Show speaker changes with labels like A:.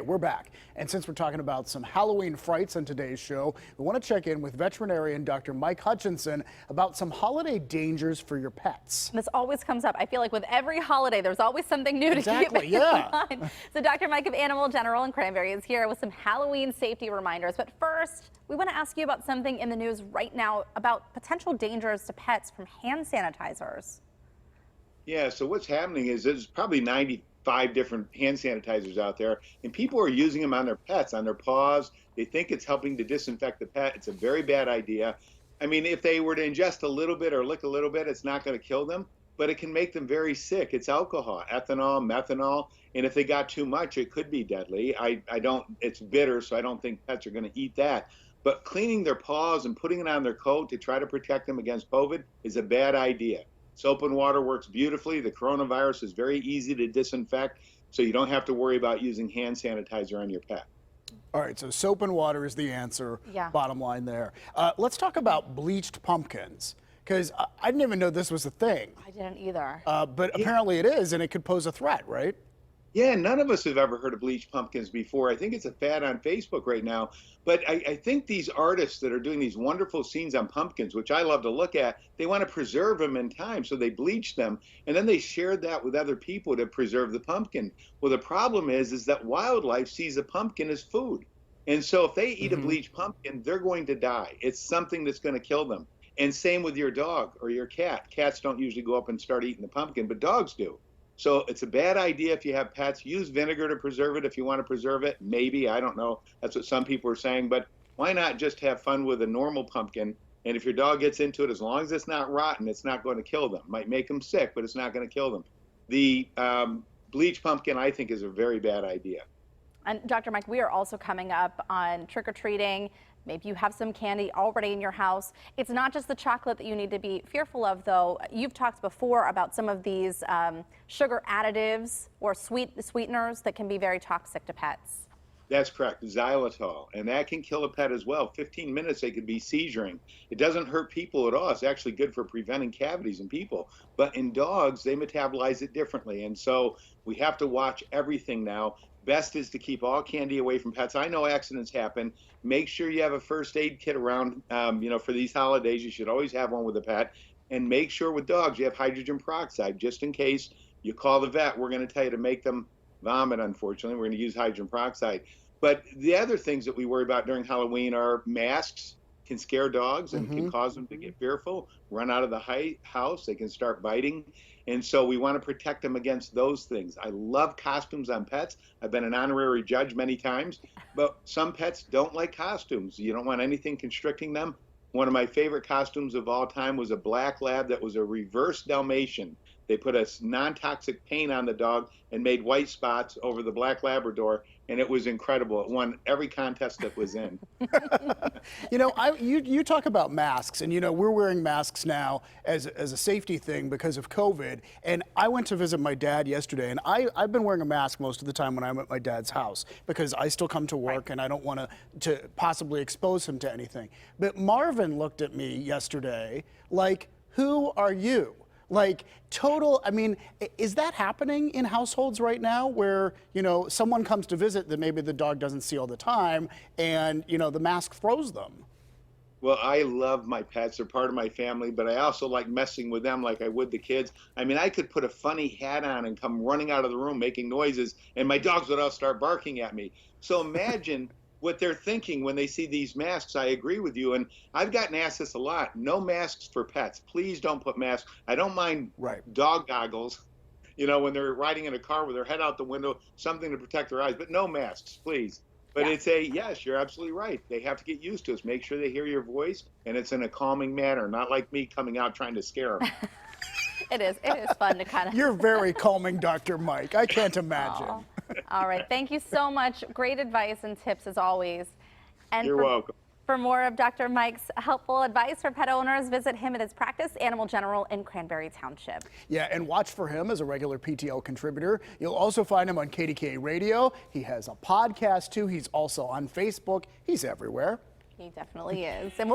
A: we're back. And since we're talking about some Halloween frights on today's show, we want to check in with veterinarian Dr. Mike Hutchinson about some holiday dangers for your pets.
B: This always comes up. I feel like with every holiday, there's always something new to keep in mind. So Dr. Mike of Animal General in Cranberry is here with some Halloween safety reminders. But first, we want to ask you about something in the news right now about potential dangers to pets from hand sanitizers.
C: Yeah, so what's happening is there's probably 95 different hand sanitizers out there, and people are using them on their pets, on their paws. They think it's helping to disinfect the pet. It's a very bad idea. I mean, if they were to ingest a little bit or lick a little bit, it's not going to kill them, but it can make them very sick. It's alcohol, ethanol, methanol, and if they got too much, it could be deadly. It's bitter, so I don't think pets are going to eat that. But cleaning their paws and putting it on their coat to try to protect them against COVID is a bad idea. Soap and water works beautifully. The coronavirus is very easy to disinfect, so you don't have to worry about using hand sanitizer on your pet.
A: All right, so soap and water is the answer, bottom line there. Let's talk about bleached pumpkins, because I didn't even know this was a thing.
B: I didn't either.
A: But apparently it is, and it could pose a threat, right?
C: Yeah, none of us have ever heard of bleached pumpkins before. I think it's a fad on Facebook right now. But I think these artists that are doing these wonderful scenes on pumpkins, which I love to look at, they want to preserve them in time. So they bleach them, and then they shared that with other people to preserve the pumpkin. Well, the problem is that wildlife sees a pumpkin as food. And so if they eat a bleached pumpkin, they're going to die. It's something that's going to kill them. And same with your dog or your cat. Cats don't usually go up and start eating the pumpkin, but dogs do. So it's a bad idea if you have pets. Use vinegar to preserve it if you want to preserve it. Maybe, I don't know. That's what some people are saying. But why not just have fun with a normal pumpkin? And if your dog gets into it, as long as it's not rotten, it's not going to kill them. Might make them sick, but it's not going to kill them. The bleached pumpkin, I think, is a very bad idea.
B: And Dr. Mike, we are also coming up on trick-or-treating. Maybe you have some candy already in your house. It's not just the chocolate that you need to be fearful of, though. You've talked before about some of these sugar additives or sweeteners that can be very toxic to pets.
C: That's correct, xylitol, and that can kill a pet as well. 15 minutes, they could be seizuring. It doesn't hurt people at all. It's actually good for preventing cavities in people. But in dogs, they metabolize it differently, and so we have to watch everything now. Best is to keep all candy away from pets. I know accidents happen. Make sure you have a first aid kit around, for these holidays. You should always have one with a pet. And make sure with dogs you have hydrogen peroxide, just in case you call the vet. We're going to tell you to make them vomit, unfortunately. We're going to use hydrogen peroxide. But the other things that we worry about during Halloween are masks. Can scare dogs and can cause them to get fearful, run out of the house. They can start biting. And so we want to protect them against those things. I love costumes on pets. I've been an honorary judge many times, but some pets don't like costumes. You don't want anything constricting them. One of my favorite costumes of all time was a black lab that was a reverse Dalmatian. They put a non-toxic paint on the dog and made white spots over the black Labrador, and it was incredible. It won every contest that was in.
A: You talk about masks, and we're wearing masks now as a safety thing because of COVID. And I went to visit my dad yesterday, and I've been wearing a mask most of the time when I'm at my dad's house because I still come to work and I don't want to possibly expose him to anything. But Marvin looked at me yesterday like, who are you? Like I mean, is that happening in households right now where, someone comes to visit that maybe the dog doesn't see all the time and, the mask throws them?
C: Well, I love my pets. They're part of my family, but I also like messing with them like I would the kids. I mean, I could put a funny hat on and come running out of the room making noises, and my dogs would all start barking at me. So imagine what they're thinking when they see these masks. I agree with you, and I've gotten asked this a lot. No masks for pets. Please don't put masks. I don't mind dog goggles, when they're riding in a car with their head out the window, something to protect their eyes, but no masks, please. But it's yes, you're absolutely right. They have to get used to us. Make sure they hear your voice, and it's in a calming manner, not like me coming out trying to scare them.
B: It is fun to kind of...
A: You're very calming, Dr. Mike. I can't imagine.
B: Oh. All right. Thank you so much. Great advice and tips as always. And
C: You're welcome.
B: For more of Dr. Mike's helpful advice for pet owners, visit him at his practice, Animal General in Cranberry Township.
A: Yeah, and watch for him as a regular PTL contributor. You'll also find him on KDKA Radio. He has a podcast, too. He's also on Facebook. He's everywhere.
B: He definitely is. And